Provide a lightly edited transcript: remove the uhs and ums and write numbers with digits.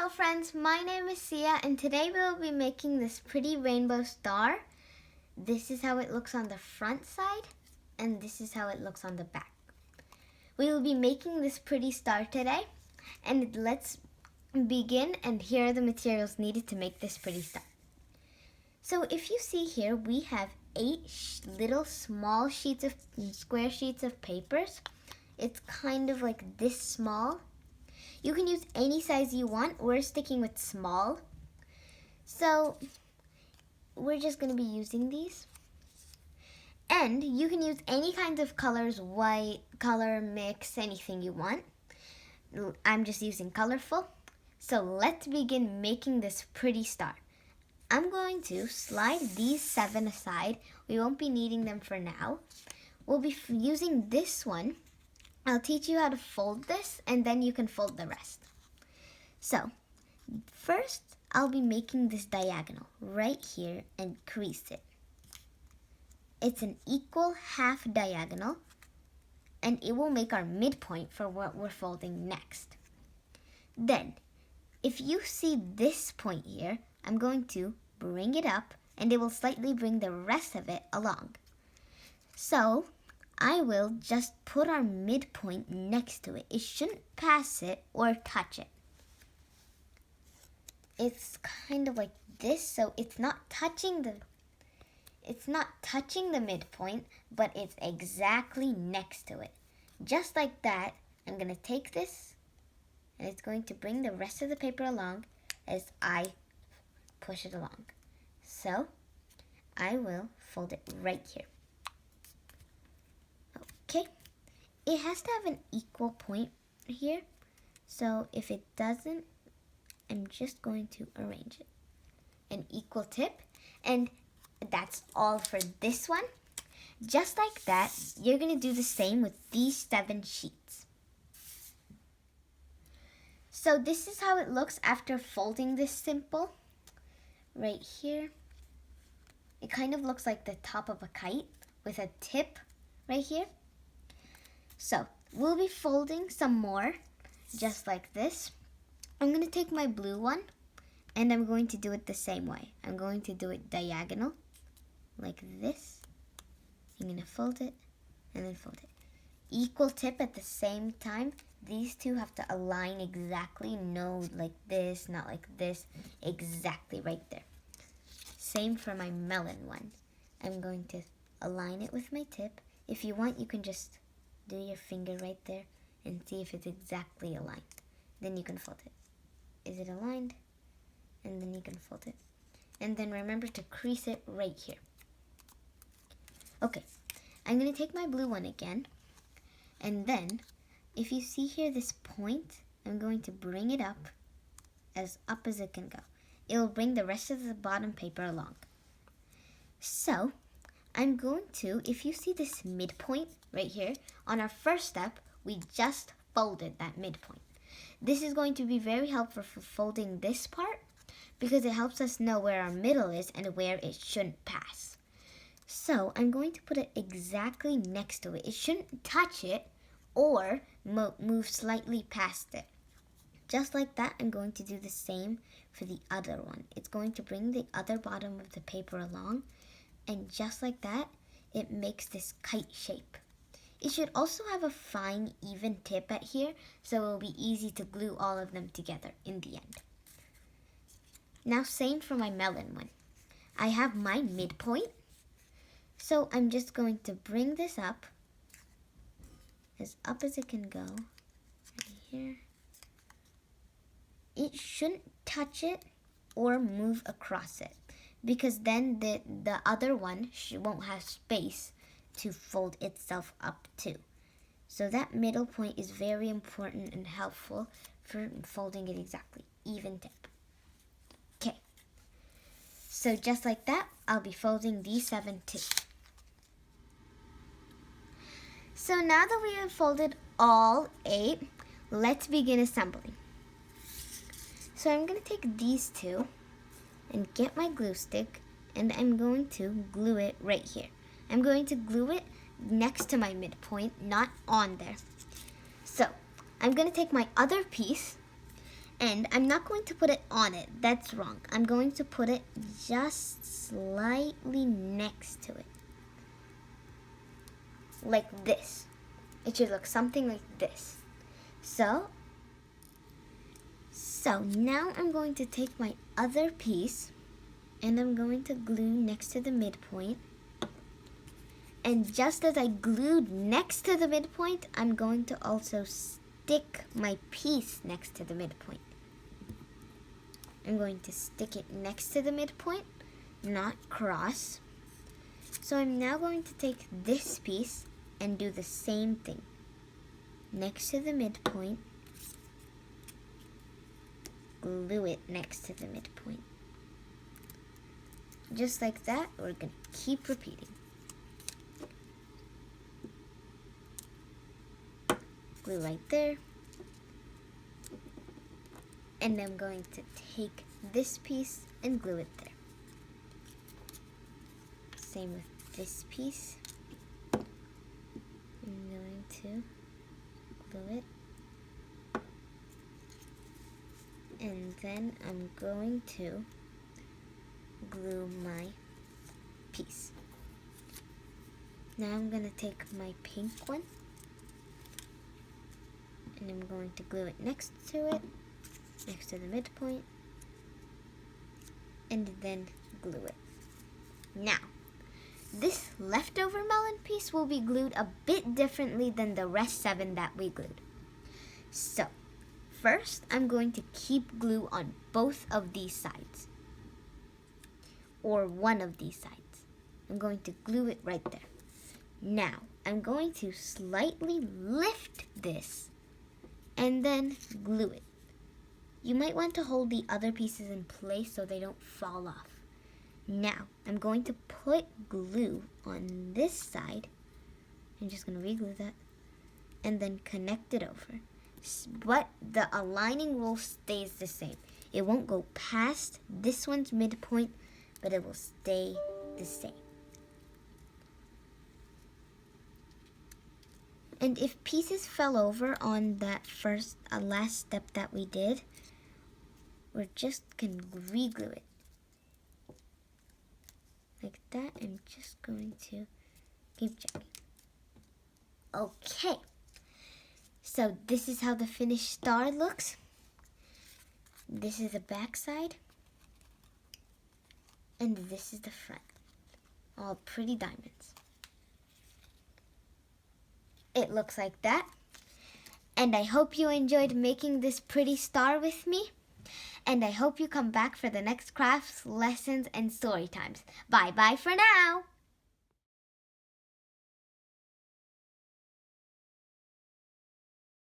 Hello friends, my name is Sia and today we will be making this pretty rainbow star. This is how it looks on the front side and this is how it looks on the back. We will be making this pretty star today and let's begin, and here are the materials needed to make this pretty star. So if you see here, we have 8 little small square sheets of papers. It's kind of like this small. You can use any size you want. We're sticking with small. So we're just going to be using these. And you can use any kinds of colors, white, color, mix, anything you want. I'm just using colorful. So let's begin making this pretty star. I'm going to slide these 7 aside. We won't be needing them for now. We'll be using this one. I'll teach you how to fold this and then you can fold the rest. So, first I'll be making this diagonal right here and crease it. It's an equal half diagonal and it will make our midpoint for what we're folding next. Then, if you see this point here, I'm going to bring it up and it will slightly bring the rest of it along. So, I will just put our midpoint next to it. It shouldn't pass it or touch it. It's kind of like this, so it's not touching the midpoint, but it's exactly next to it. Just like that, I'm going to take this and it's going to bring the rest of the paper along as I push it along. So, I will fold it right here. Okay, it has to have an equal point here, so if it doesn't, I'm just going to arrange it. An equal tip, and that's all for this one. Just like that, you're going to do the same with these 7 sheets. So this is how it looks after folding this simple. Right here, it kind of looks like the top of a kite with a tip right here. So, we'll be folding some more, just like this. I'm going to take my blue one, and I'm going to do it the same way. I'm going to do it diagonal, like this. I'm going to fold it, and then fold it. Equal tip at the same time. These two have to align exactly. No, like this, not like this. Exactly right there. Same for my melon one. I'm going to align it with my tip. If you want, you can just do your finger right there and see if it's exactly aligned. Then you can fold it. Is it aligned? And then you can fold it. And then remember to crease it right here. Okay, I'm going to take my blue one again. And then, if you see here this point, I'm going to bring it up as it can go. It will bring the rest of the bottom paper along. So, I'm going to, if you see this midpoint right here, on our first step, we just folded that midpoint. This is going to be very helpful for folding this part because it helps us know where our middle is and where it shouldn't pass. So I'm going to put it exactly next to it. It shouldn't touch it or move slightly past it. Just like that, I'm going to do the same for the other one. It's going to bring the other bottom of the paper along. And just like that, it makes this kite shape. It should also have a fine, even tip at here, so it will be easy to glue all of them together in the end. Now, same for my melon one. I have my midpoint, so I'm just going to bring this up as it can go, right here. It shouldn't touch it or move across it, because then the other one won't have space to fold itself up to. So that middle point is very important and helpful for folding it exactly. Even tip. Okay. So just like that, I'll be folding these 7 too. So now that we have folded all 8, let's begin assembling. So I'm going to take these 2 and get my glue stick, and I'm going to glue it right here. I'm going to glue it next to my midpoint, not on there. So I'm going to take my other piece And I'm not going to put it on it. That's wrong. I'm going to put it just slightly next to it. Like this. It should look something like this. So now I'm going to take my other piece and I'm going to glue next to the midpoint. And just as I glued next to the midpoint, I'm going to also stick my piece next to the midpoint. I'm going to stick it next to the midpoint, not cross. So I'm now going to take this piece and do the same thing. Next to the midpoint, glue it next to the midpoint. Just like that, we're going to keep repeating. Glue right there. And I'm going to take this piece and glue it there. Same with this piece. I'm going to glue it. And then I'm going to glue my piece. Now I'm going to take my pink one and I'm going to glue it next to it, next to the midpoint, and then glue it. Now, this leftover melon piece will be glued a bit differently than the rest 7 that we glued. So, first, I'm going to keep glue on both of these sides, or one of these sides. I'm going to glue it right there. Now, I'm going to slightly lift this and then glue it. You might want to hold the other pieces in place so they don't fall off. Now, I'm going to put glue on this side. I'm just going to re-glue that and then connect it over. But the aligning rule stays the same. It won't go past this one's midpoint, but it will stay the same. And if pieces fell over on that last step that we did, we're just going to re-glue it. Like that, I'm just going to keep checking. Okay. So this is how the finished star looks. This is the back side. And this is the front. All pretty diamonds. It looks like that. And I hope you enjoyed making this pretty star with me. And I hope you come back for the next crafts, lessons, and story times. Bye-bye for now.